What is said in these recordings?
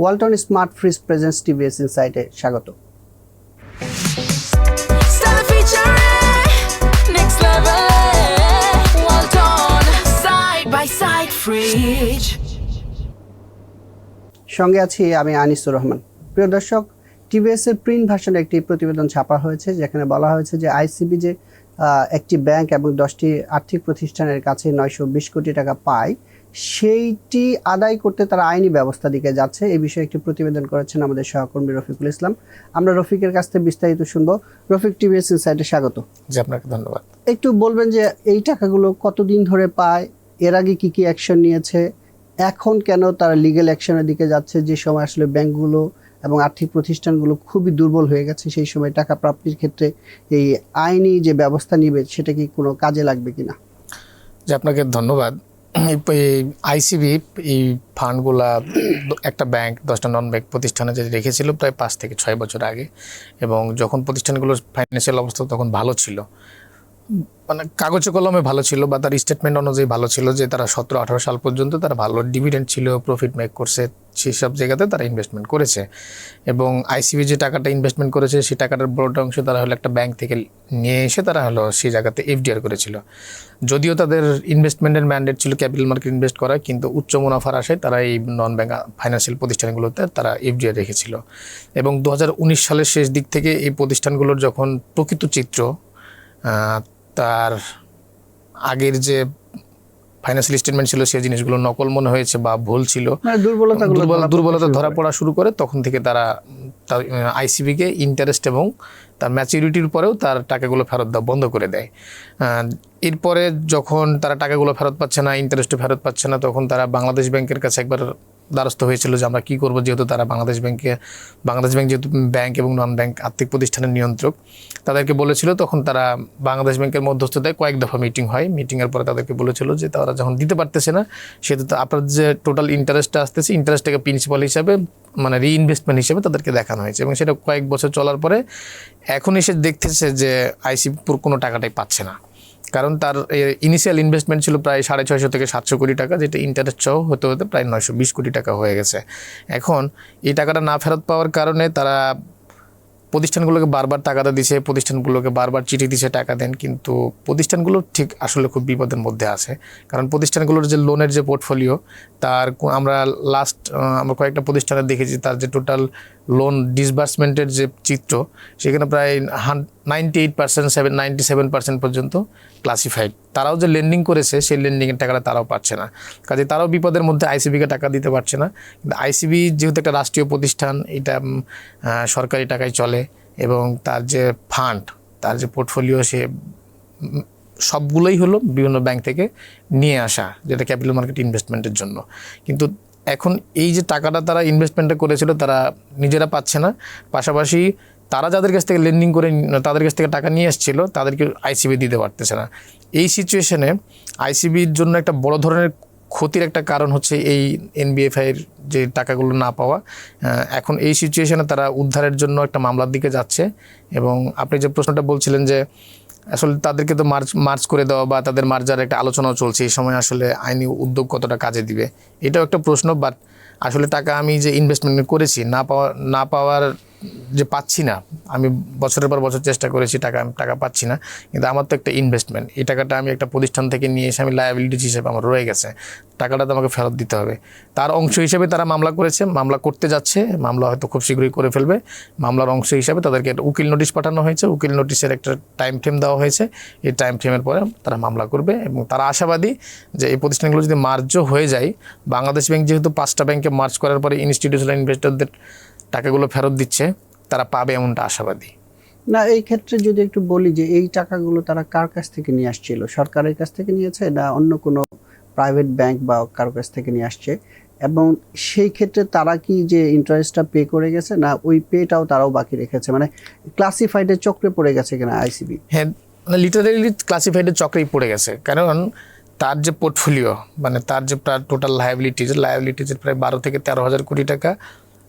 Walton smart fridge presents TVS ইনসাইটে স্বাগত। সঙ্গে আছি আমি আনিসুর রহমান। প্রিয় দর্শক, টিভিএস এর প্রিন্ট ভার্সনে একটি প্রতিবেদন ছাপা হয়েছে যেখানে বলা হয়েছে যে আইসিবি যে একটি ব্যাংক এবং 10টি আর্থিক প্রতিষ্ঠানের কাছে 920 কোটি টাকা পায়, সেইটি আদায় করতে তারা আইনি ব্যবস্থা দিকে যাচ্ছে। এই বিষয়ে একটি প্রতিবেদন করেছেন আমাদের সহকর্মী রফিকুল ইসলাম। আমরা রফিকের কাছ থেকে বিস্তারিত শুনবো। রফিক, টিভিএস ইনসাইটে স্বাগত। জি, আপনাকে ধন্যবাদ। একটু বলবেন যে এই টাকাগুলো কতদিন ধরে পায়, এর আগে কি কি অ্যাকশন নিয়েছে, এখন কেন তারা লিগ্যাল অ্যাকশনের দিকে যাচ্ছে, যে সময় আসলে ব্যাংকগুলো এবং আর্থিক প্রতিষ্ঠানগুলো খুবই দুর্বল হয়ে গেছে, সেই সময় টাকা প্রাপ্তির ক্ষেত্রে এই আইনি যে ব্যবস্থা নিবে সেটা কি কোনো কাজে লাগবে কিনা? যে আপনাকে ধন্যবাদ। আইসিবি এই ফান্ডগুলা একটা ব্যাংক 10টা নন ব্যাংক প্রতিষ্ঠানে যে রেখেছিল প্রায় 5 থেকে 6 বছর আগে, এবং যখন প্রতিষ্ঠানগুলোর ফাইন্যান্সিয়াল অবস্থা তখন ভালো ছিল, মানে কাগজে কলমে ভালো ছিল বা তার স্টেটমেন্ট অনুযায়ী ভালো ছিল, যে তারা 17-18 সাল পর্যন্ত তারা ভালো ডিভিডেন্ড ছিল, প্রফিট মেক করছে, সেই সব জায়গাতে তারা ইনভেস্টমেন্ট করেছে। এবং আইসিবি যে টাকাটা ইনভেস্টমেন্ট করেছে সেই টাকাটার বড়টা অংশ তারা হলো একটা ব্যাংক থেকে নিয়ে এসে তারা হলো সেই জায়গাতে এফডিআর করেছিল। যদিও তাদের ইনভেস্টমেন্টের ম্যান্ডেট ছিল ক্যাপিটাল মার্কেট ইনভেস্ট করা, কিন্তু উচ্চ মুনাফার আশায় তারা এই নন ব্যাংক ফাইন্যান্সিয়াল প্রতিষ্ঠানগুলোতে তারা এফডিআর রেখেছিল। এবং 2019 সালের শেষ দিক থেকে এই প্রতিষ্ঠানগুলোর যখন প্রকৃত চিত্র, তার আগের যে ফাইন্যান্সিয়াল স্টেটমেন্ট ছিল সেই জিনিসগুলো নকল মনে হয়েছে বা ভুল ছিল, দুর্বলতা ধরা পড়া শুরু করে, তখন থেকে তারা আইসিবিকে ইন্টারেস্ট এবং তার ম্যাচুরিটির পরেও তার টাকাগুলো ফেরত দেওয়া বন্ধ করে দেয়। এরপরে যখন তারা টাকাগুলো ফেরত পাচ্ছে না, ইন্টারেস্টও ফেরত পাচ্ছে না, তখন তারা বাংলাদেশ ব্যাংকের কাছে একবার দ্বারস্থ হয়েছিল যে আমরা কী করবো, যেহেতু তারা বাংলাদেশ ব্যাংক যেহেতু ব্যাংক এবং নন ব্যাংক আর্থিক প্রতিষ্ঠানের নিয়ন্ত্রক, তাদেরকে বলেছিল। তখন তারা বাংলাদেশ ব্যাংকের মধ্যস্থতায় কয়েক দফা মিটিং হয়। মিটিংয়ের পরে তাদেরকে বলেছিল যে তারা যখন দিতে পারতেছে না, সেহেতু আপনার যে টোটাল ইন্টারেস্টটা আসতেছে, ইন্টারেস্টটাকে প্রিন্সিপাল হিসাবে মানে রিইনভেস্টমেন্ট হিসেবে তাদেরকে দেখানো হয়েছে। এবং সেটা কয়েক বছর চলার পরে এখন এসে দেখতেছে যে আইসিবি কোনো টাকাটাই পাচ্ছে না, কারণ তার ইনিশিয়াল ইনভেস্টমেন্ট ছিল প্রায় 650 থেকে 700 কোটি টাকা, যেটা ইন্টারেস্ট সহ হতে হতে প্রায় 920 কোটি টাকা হয়ে গেছে। এখন এই টাকাটা না ফেরত পাওয়ার কারণে তারা প্রতিষ্ঠানগুলোকে বারবার টাকাটা দিচ্ছে, প্রতিষ্ঠানগুলোকে বারবার চিঠি দিচ্ছে টাকা দেন, কিন্তু প্রতিষ্ঠানগুলো ঠিক আসলে খুব বিপদের মধ্যে আছে। কারণ প্রতিষ্ঠানগুলোর যে লোনের যে পোর্টফোলিও, তার আমরা কয়েকটা প্রতিষ্ঠানে দেখেছি, তার যে টোটাল লোন ডিসবার্সমেন্টের যে চিত্র, সেখানে প্রায় 98%, 97% পর্যন্ত ক্লাসিফাইড। তারাও যে লেন্ডিং করেছে সেই লেন্ডিংয়ের টাকাটা তারাও পাচ্ছে না, কাজে তারাও বিপদের মধ্যে, আইসিবিকে টাকা দিতে পারছে না। কিন্তু আইসিবি যেহেতু একটা রাষ্ট্রীয় প্রতিষ্ঠান, এটা সরকারি টাকায় চলে, এবং তার যে ফান্ড, তার যে পোর্টফোলিও, সে সবগুলোই হলো বিভিন্ন ব্যাংক থেকে নিয়ে আসা, যেটা ক্যাপিটাল মার্কেট ইনভেস্টমেন্টের জন্য। কিন্তু এখন এই যে টাকাটা তারা ইনভেস্টমেন্টটা করেছিল তারা নিজেরা পাচ্ছে না, পাশাপাশি তারা যাদের কাছ থেকে লেন্ডিং করে তাদের কাছ থেকে টাকা নিয়ে এসেছিল তাদেরকে আইসিবি দিতে পারতেছে না। এই সিচুয়েশনে আইসিবির জন্য একটা বড় ধরনের ক্ষতির একটা কারণ হচ্ছে এই এনবিএফআইয়ের যে টাকাগুলো না পাওয়া। এখন এই সিচুয়েশনে তারা উদ্ধারের জন্য একটা মামলার দিকে যাচ্ছে। এবং আপনি যে প্রশ্নটা বলছিলেন যে আসলে তাদেরকে তো মার্চ করে দেওয়া বা তাদের মার্জার একটা আলোচনাও চলছে, এই সময় আসলে আইনি উদ্যোগ কতটা কাজে দিবে, এটাও একটা প্রশ্ন। বাট আসলে টাকা আমি যে ইনভেস্টমেন্ট করেছি না পাওয়ার যে পাচ্ছি না, আমি বছরের পর বছর চেষ্টা করেছি, টাকা পাচ্ছি না, কিন্তু আমার তো একটা ইনভেস্টমেন্ট, এই টাকাটা আমি একটা প্রতিষ্ঠান থেকে নিয়ে এসে আমি লায়াবিলিটিস হিসেবে আমার রয়ে গেছে, টাকাটা তো আমাকে ফেরত দিতে হবে। তার অংশ হিসেবে তারা মামলা করতে যাচ্ছে, মামলা হয়তো খুব শীঘ্রই করে ফেলবে। মামলার অংশ হিসাবে তাদেরকে একটা উকিল নোটিশ পাঠানো হয়েছে, উকিল নোটিশের একটা টাইম ফ্রেম দেওয়া হয়েছে, এই টাইম ফ্রেমের পরে তারা মামলা করবে। এবং তারা আশাবাদী যে এই প্রতিষ্ঠানগুলো যদি মার্জও হয়ে যায়, বাংলাদেশ ব্যাংক যেহেতু 5টা ব্যাংকে মার্জ করার পরে ইনস্টিটিউশনাল ইনভেস্টরদের টাকাগুলো ফেরত দিচ্ছে, তারা পাবে এমনটা আশাবাদী। না, এই ক্ষেত্রে যদি একটু বলি যে এই টাকাগুলো তারা কার কাছ থেকে নিয়ে আসছিল? সরকারের কাছ থেকে নিয়েছে না অন্য কোনো প্রাইভেট ব্যাংক বা কারোর কাছ থেকে নিয়ে আসছে? এবং সেই ক্ষেত্রে তারা কি যে ইন্টারেস্টটা পে করে গেছে, না ওই পেটাও তারাও বাকি রেখেছে? মানে ক্লাসিফাইডের চক্রে পড়ে গেছে কিনা আইসিবি? হ্যাঁ, মানে লিটারেলি ক্লাসিফাইডের চক্রেই পড়ে গেছে। কারণ তার যে পোর্টফোলিও, মানে তার যে টোটাল লায়াবিলিটিজের প্রায় 12 থেকে 13 হাজার কোটি টাকা,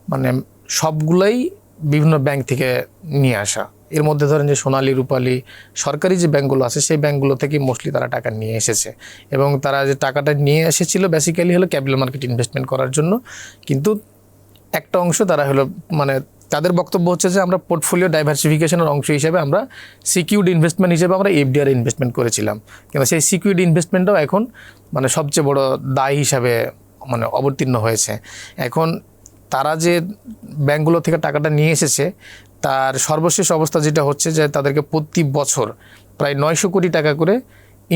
মানে সবগুলাই বিভিন্ন ব্যাংক থেকে নিয়ে আসা। এর মধ্যে ধরেন যে সোনালী, রূপালী, সরকারি যে ব্যাংকগুলো আছে সেই ব্যাংকগুলো থেকে মোস্টলি তারা টাকা নিয়ে এসেছে। এবং তারা যে টাকাটা নিয়ে এসেছিল বেসিক্যালি হলো ক্যাপিটাল মার্কেট ইনভেস্টমেন্ট করার জন্য। কিন্তু একটা অংশ তারা হলো মানে তাদের বক্তব্য হচ্ছে যে আমরা পোর্টফোলিও ডাইভার্সিফিকেশনের অংশ হিসেবে আমরা সিকিউরিড ইনভেস্টমেন্ট হিসেবে আমরা এফডিআর ইনভেস্টমেন্ট করেছিলাম, কিন্তু সেই সিকিউরিড ইনভেস্টমেন্টটাও এখন মানে সবচেয়ে বড় দায় হিসাবে মানে অবতীর্ণ হয়েছে। এখন তারা যে ব্যাংকগুলো থেকে টাকাটা নিয়ে এসেছে তার সর্বশেষ অবস্থা যেটা হচ্ছে যে তাদেরকে প্রতি বছর প্রায় 900 কোটি টাকা করে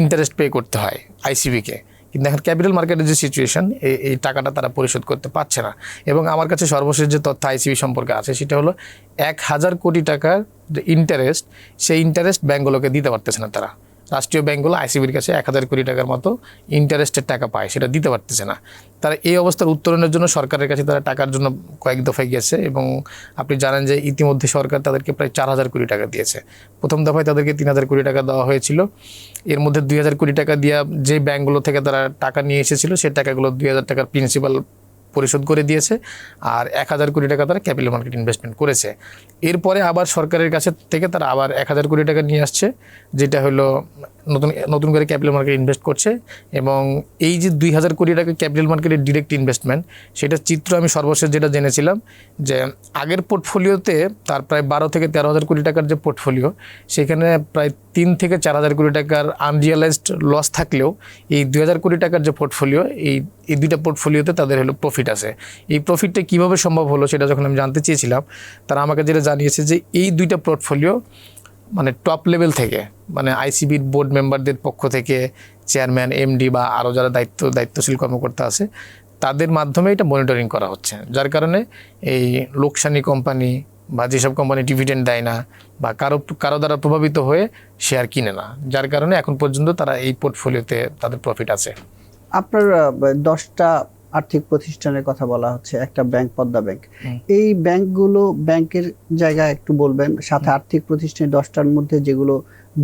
ইন্টারেস্ট পে করতে হয় আইসিবিকে, কিন্তু এখন ক্যাপিটাল মার্কেটের যে সিচুয়েশন এই টাকাটা তারা পরিশোধ করতে পারছে না। এবং আমার কাছে সর্বশেষ যে তথ্য আইসিবি সম্পর্কে আছে সেটা হলো 1000 কোটি টাকার যে ইন্টারেস্ট, সেই ইন্টারেস্ট ব্যাঙ্কগুলোকে দিতে পারতেছে না তারা। রাষ্ট্রীয় ব্যাঙ্কগুলো আইসিবির কাছে 1000 কোটি টাকার মতো ইন্টারেস্টের টাকা পায়, সেটা দিতে পারতেছে না। তারা এই অবস্থার উত্তরণের জন্য সরকারের কাছে তারা টাকার জন্য কয়েক দফায় গেছে, এবং আপনি জানেন যে ইতিমধ্যে সরকার তাদেরকে প্রায় 4000 কোটি টাকা দিয়েছে। প্রথম দফায় তাদেরকে 3000 কোটি টাকা দেওয়া হয়েছিল, এর মধ্যে 2000 কোটি টাকা দিয়া যে ব্যাঙ্কগুলো থেকে তারা টাকা নিয়ে এসেছিল সেই টাকাগুলো 2000 টাকার প্রিন্সিপাল পরিশোধ করে দিয়েছে, আর 1000 কোটি টাকা তারা ক্যাপিটাল মার্কেট ইনভেস্টমেন্ট করেছে। এরপরে আবার সরকারের কাছে থেকে তারা আবার 1000 কোটি টাকা নিয়ে আসছে, যেটা হলো নতুন করে ক্যাপিটাল মার্কেট ইনভেস্ট করছে। এবং এই যে 2000 কোটি টাকা ক্যাপিটাল মার্কেটের ডিরেক্ট ইনভেস্টমেন্ট, সেটার চিত্র আমি সর্বশেষ যেটা জেনেছিলাম যে আগের পোর্টফোলিওতে তার প্রায় 12 থেকে 13,000 কোটি টাকার যে পোর্টফোলিও, সেখানে প্রায় 3 থেকে 4000 কোটি টাকার আনরিয়ালাইজড লস থাকলেও এই 2000 কোটি টাকার যে পোর্টফোলিও, এই দুইটা পোর্টফোলিওতে তাদের হলো প্রফিট আছে। এই প্রফিটটা কীভাবে সম্ভব হলো সেটা যখন আমি জানতে চেয়েছিলাম, তারা আমাকে যেটা জানিয়েছে যে এই দুইটা পোর্টফোলিও মানে টপ লেভেল থেকে, মানে আইসিবির বোর্ড মেম্বারদের পক্ষ থেকে চেয়ারম্যান, এমডি বা আরও যারা দায়িত্বশীল কর্মকর্তা আছে তাদের মাধ্যমে এটা মনিটরিং করা হচ্ছে, যার কারণে এই লোকসানি কোম্পানি বা যেসব কোম্পানি ডিভিডেন্ড দেয় না বা কারো দ্বারা প্রভাবিত হয়ে শেয়ার কিনে না, যার কারণে এখন পর্যন্ত তারা এই পোর্টফোলিওতে তাদের প্রফিট আছে। আপনার 10টা আর্থিক প্রতিষ্ঠানের কথা বলা হচ্ছে, একটা ব্যাংক পদ্মা ব্যাংক। এই ব্যাংকগুলো ব্যাংকের জায়গায় একটু বলবেন, সাথে আর্থিক প্রতিষ্ঠান 10টার মধ্যে যেগুলো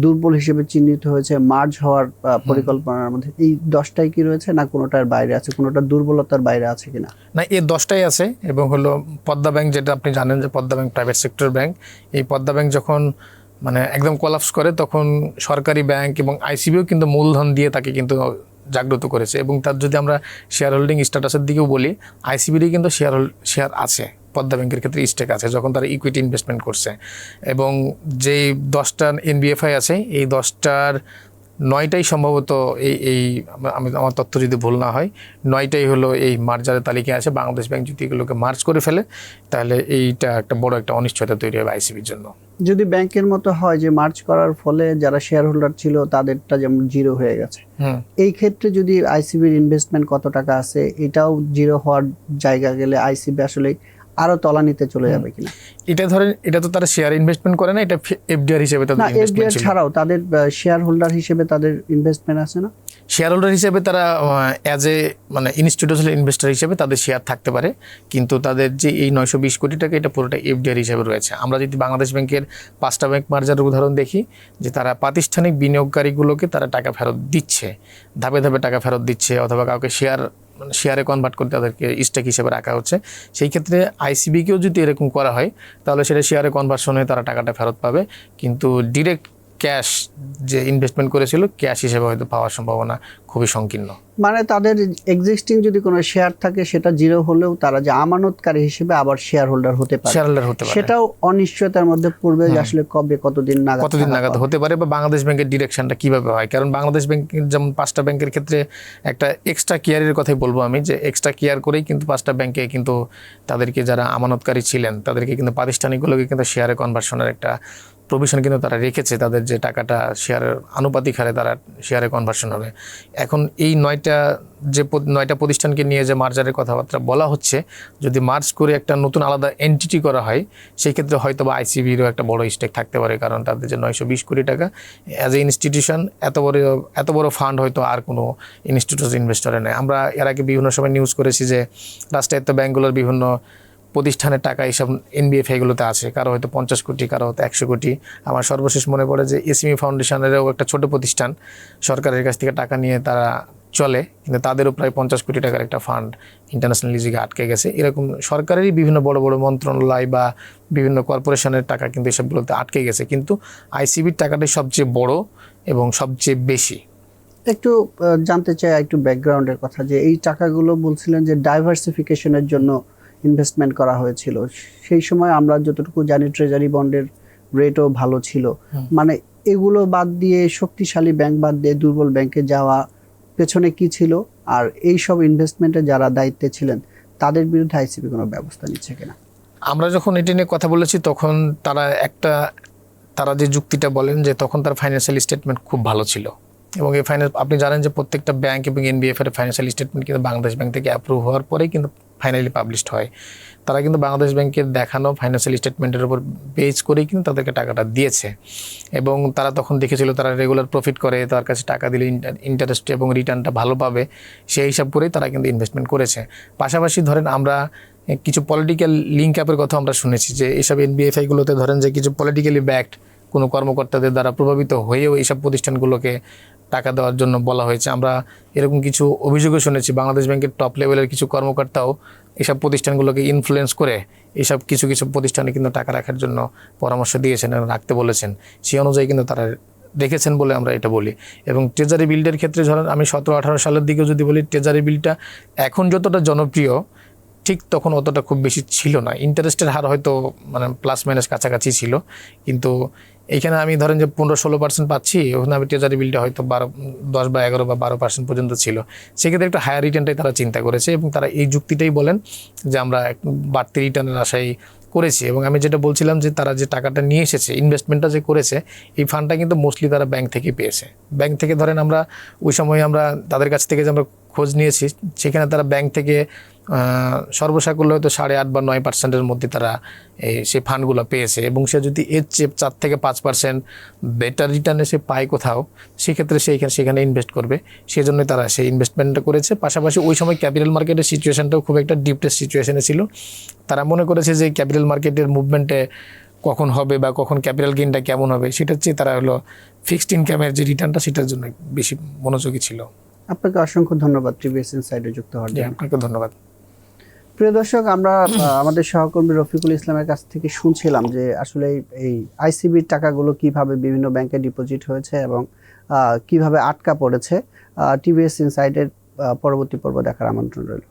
দুর্বল হিসেবে চিহ্নিত হয়েছে মার্জ হওয়ার পরিকল্পনার মধ্যে, এই 10টাই কি রয়েছে না কোনোটার বাইরে আছে, কোনোটা দুর্বলতার বাইরে আছে কিনা? না, এই 10টাই আছে। এবং হলো পদ্মা ব্যাংক, যেটা আপনি জানেন যে Padma bank private sector bank, এই পদ্মা ব্যাংক যখন মানে একদম কোলাপস করে তখন সরকারি ব্যাংক এবং আইসিবিও কিন্তু মূলধন দিয়ে তাকে কিন্তু জাগ্রত করেছে। এবং তার যদি আমরা শেয়ার হোল্ডিং স্ট্যাটাসের দিকেও বলি, আইসিবিরই কিন্তু শেয়ার আছে, পদ্মা ব্যাংকের ক্ষেত্রে স্টেক আছে যখন তারা ইকুইটি ইনভেস্টমেন্ট করছে। এবং যেই 10টা এনবিএফআই আছে, এই 10টার 9টাই সম্ভবত আমার তথ্য যদি ভুল না হয়, 9টাই হলো এই মার্জারের তালিকায় আছে। বাংলাদেশ ব্যাংক যদি এগুলোকে মার্জ করে ফেলে তাহলে এইটা একটা বড় একটা অনিশ্চয়তা তৈরি হবে আইসিবির জন্য। যদি ব্যাংকের মতো হয় যে মার্জ করার ফলে যারা শেয়ার হোল্ডার ছিল তাদেরটা যেমন জিরো হয়ে গেছে, এই ক্ষেত্রে যদি আইসিবির ইনভেস্টমেন্ট কত টাকা আছে এটাও জিরো হওয়ার জায়গা গেলে আইসিবি আসলে আরো তলানিতে চলে যাবে কিনা? এটা ধরেন, এটা তো তারা শেয়ার ইনভেস্টমেন্ট করে না, এটা এফডিআর হিসেবে তাদের ইনভেস্টমেন্ট ছিল। ছাড়াও তাদের শেয়ার হোল্ডার হিসেবে তাদের ইনভেস্টমেন্ট আছে না? শেয়ার হোল্ডার হিসেবে তারা অ্যাজ এ মানে ইনস্টিটিউশনাল ইনভেস্টর হিসেবে তাদের শেয়ার থাকতে পারে, কিন্তু তাদের যে এই 920 কোটি টাকা এটা পুরোটা এফডিআর হিসেবে রয়েছে। আমরা যদি বাংলাদেশ ব্যাংকের 5টা ব্যাংক মার্জারের উদাহরণ দেখি, যে তারা প্রাতিষ্ঠানিক বিনিয়োগকারীগুলোকে তারা টাকা ফেরত দিচ্ছে, ধাপে ধাপে টাকা ফেরত দিচ্ছে, অথবা কাউকে শেয়ারে কনভার্ট করে তাদেরকে স্টেক হিসেবে রাখা হচ্ছে। সেই ক্ষেত্রে আইসিবিকেও যদি এরকম করা হয় তাহলে সেটা শেয়ারে কনভার্সন হয়ে তারা টাকাটা ফেরত পাবে, কিন্তু ডিরেক্ট ক্যাশ যে ইনভেস্টমেন্ট করেছিল ক্যাশ হিসেবে হয়তো পাওয়ার সম্ভাবনা খুবই সংকীর্ণ। মানে তাদের এক্সিস্টিং যদি কোনো শেয়ার থাকে সেটা জিরো হলেও তারা যে আমানতকারী হিসেবে আবার শেয়ার হোল্ডার হতে পারে, সেটাও অনিশ্চয়তার মধ্যে পড়বে যে আসলে কবে কতদিন নাগাদ হতে পারে, বা বাংলাদেশ ব্যাংকের ডিরেকশনটা কিভাবে হয়। কারণ বাংলাদেশ ব্যাংক যেমন 5টা ব্যাংকের ক্ষেত্রে একটা এক্সট্রা কেয়ারের কথাই বলবো আমি, যে এক্সট্রা কেয়ার করেই কিন্তু 5টা ব্যাংকে কিন্তু তাদেরকে যারা আমানতকারী ছিলেন তাদেরকে কিন্তু প্রাতিষ্ঠানিকগুলোকে কিন্তু শেয়ারে কনভার্সনের একটা প্রভিশন কিন্তু তারা রেখেছে, তাদের যে টাকাটা শেয়ারের আনুপাতিক হারে তারা শেয়ারে কনভার্সন হবে। এখন এই 9টা প্রতিষ্ঠানকে নিয়ে যে মার্জারের কথাবার্তা বলা হচ্ছে, যদি মার্জ করে একটা নতুন আলাদা এন্টিটি করা হয় সেই ক্ষেত্রে হয়তো বা আইসিবিরও একটা বড় স্টেক থাকতে পারে, কারণ তাদের যে 920 কোটি টাকা অ্যাজ এ ইনস্টিটিউশন, এত বড় ফান্ড হয়তো আর কোনো ইনস্টিটিউশন ইনভেস্টরে নেয়। আমরা এর আগে বিভিন্ন সময় নিউজ করেছি যে রাষ্ট্রায়ত্ত ব্যাংকগুলোর বিভিন্ন প্রতিষ্ঠানের টাকা এইসব এনবিএফআইগুলোতে আছে, কারো হয়তো 50 কোটি, কারো হয়তো 100 কোটি। আমার সর্বশেষ মনে পড়ে যে এসএমই ফাউন্ডেশনেরও একটা ছোট প্রতিষ্ঠান সরকারের কাছ থেকে টাকা নিয়ে তারা চলে, কিন্তু তাদেরও প্রায় 50 কোটি টাকার একটা ফান্ড ইন্টারন্যাশনাল লিজিকে আটকে গেছে। এরকম সরকারেরই বিভিন্ন বড় বড় মন্ত্রণালয় বা বিভিন্ন কর্পোরেশনের টাকা কিন্তু এসবগুলোতে আটকে গেছে, কিন্তু আইসিবির টাকাটাই সবচেয়ে বড় এবং সবচেয়ে বেশি। একটু জানতে চাই একটু ব্যাকগ্রাউন্ডের কথা, যে এই টাকাগুলো বলছিলেন যে ডাইভার্সিফিকেশনের জন্য ইনভেস্টমেন্ট করা হয়েছিল। সেই সময় আমরা যতটুকু জানি ট্রেজারি বন্ডের রেটও ভালো ছিল। মানে এগুলো বাদ দিয়ে, শক্তিশালী ব্যাংক বাদ দিয়ে দুর্বল ব্যাংকে যাওয়া পেছনে কি ছিল, আর এই সব ইনভেস্টমেন্টে যারা দায়িত্বে ছিলেন তাদের বিরুদ্ধে আইসিবি কোনো ব্যবস্থা নিচ্ছে কিনা? আমরা যখন এটি নিয়ে কথা বলেছি তখন তারা যে যুক্তিটা বলেন যে তখন তার ফাইন্যান্সিয়াল স্টেটমেন্ট খুব ভালো ছিল, এবং এই আপনি জানেন যে প্রত্যেকটা ব্যাংক এবং এনবিএফ এর ফাইন্যান্সিয়াল স্টেটমেন্ট কিন্তু বাংলাদেশ ব্যাংক থেকে অ্যাপ্রুভ হওয়ার পরেই কিন্তু ফাইনালি পাবলিশড হয়। তারা কিন্তু বাংলাদেশ ব্যাংকের দেখানো ফাইন্যান্সিয়াল স্টেটমেন্টের উপর বেস করেই কিন্তু তাদেরকে টাকাটা দিয়েছে, এবং তারা তখন দেখেছিল তারা রেগুলার প্রফিট করে, তার কাছে টাকা দিলে ইন্টারেস্ট এবং রিটার্নটা ভালো পাবে, সেই হিসাব করেই তারা কিন্তু ইনভেস্টমেন্ট করেছে। পাশাপাশি ধরেন আমরা কিছু পলিটিক্যাল লিঙ্ক আপের কথা আমরা শুনেছি যে এইসব এনবিএফআইগুলোতে ধরেন যে কিছু পলিটিক্যালি ব্যাকড কোনো কর্মকর্তাদের দ্বারা প্রভাবিত হয়েও এইসব প্রতিষ্ঠানগুলোকে টাকা দেওয়ার জন্য বলা হয়েছে। আমরা এরকম কিছু অভিযোগও শুনেছি, বাংলাদেশ ব্যাংকের টপ লেভেলের কিছু কর্মকর্তাও এসব প্রতিষ্ঠানগুলোকে ইনফ্লুয়েন্স করে এইসব কিছু প্রতিষ্ঠানে কিন্তু টাকা রাখার জন্য পরামর্শ দিয়েছেন এবং রাখতে বলেছেন, সেই অনুযায়ী কিন্তু তারা রেখেছেন বলে আমরা এটা বলি। এবং ট্রেজারি বিলটার ক্ষেত্রে ধরেন আমি 17-18 সালের দিকেও যদি বলি, ট্রেজারি বিলটা এখন যতটা জনপ্রিয় ঠিক তখন অতটা খুব বেশি ছিল না। ইন্টারেস্টের হার হয়তো মানে প্লাস মাইনাস কাছাকাছি ছিল, কিন্তু এইখানে আমি ধরেন যে 15-16% পাচ্ছি, ওখানে আমি ট্রেজারি বিলটা হয়তো 10 বা 11 বা 12% পর্যন্ত ছিল। সেক্ষেত্রে একটা হায়ার রিটার্নটাই তারা চিন্তা করেছে, এবং তারা এই যুক্তিটাই বলেন যে আমরা বাড়তি রিটার্নের আশায় করেছি। এবং আমি যেটা বলছিলাম যে তারা যে টাকাটা নিয়ে এসেছে, ইনভেস্টমেন্টটা যে করেছে, এই ফান্ডটা কিন্তু মোস্টলি তারা ব্যাংক থেকে পেয়েছে। ব্যাংক থেকে ধরেন আমরা ওই সময় আমরা তাদের কাছ থেকে যে আমরা খোঁজ নিয়েছি, সেখানে তারা ব্যাংক থেকে সর্বসাকুল্য হয়তো 8.5 বা 9%-এর মধ্যে তারা সেই ফান্ডগুলো পেয়েছে, এবং সে যদি এর চেয়ে 4 থেকে 5% বেটার রিটার্ন এসে পায় কোথাও, সেক্ষেত্রে সেখানে ইনভেস্ট করবে, সেই জন্যই তারা সেই ইনভেস্টমেন্টটা করেছে। পাশাপাশি ওই সময় ক্যাপিটাল মার্কেটের সিচুয়েশনটাও খুব একটা ডিপ্রেস সিচুয়েশনে ছিল। তারা মনে করেছে যে ক্যাপিটাল মার্কেটের মুভমেন্টে কখন হবে বা কখন ক্যাপিটাল গেইনটা কেমন হবে, সেটার চেয়ে তারা হলো ফিক্সড ইনকামের যে রিটার্নটা সেটার জন্য বেশি মনোযোগী ছিল। আপনাকে অসংখ্য ধন্যবাদ টিভিএস ইনসাইডে যুক্ত হওয়ার জন্য। আপনাকে ধন্যবাদ। প্রিয় দর্শক, আমরা আমাদের সহকর্মী রফিকুল ইসলামের কাছ থেকে শুনছিলাম যে আসলে এই আইসিবির টাকাগুলো কিভাবে বিভিন্ন ব্যাংকে ডিপোজিট হয়েছে এবং কিভাবে আটকা পড়েছে। টিভিএস ইনসাইডের পরবর্তী পর্ব দেখার আমন্ত্রণ রইল।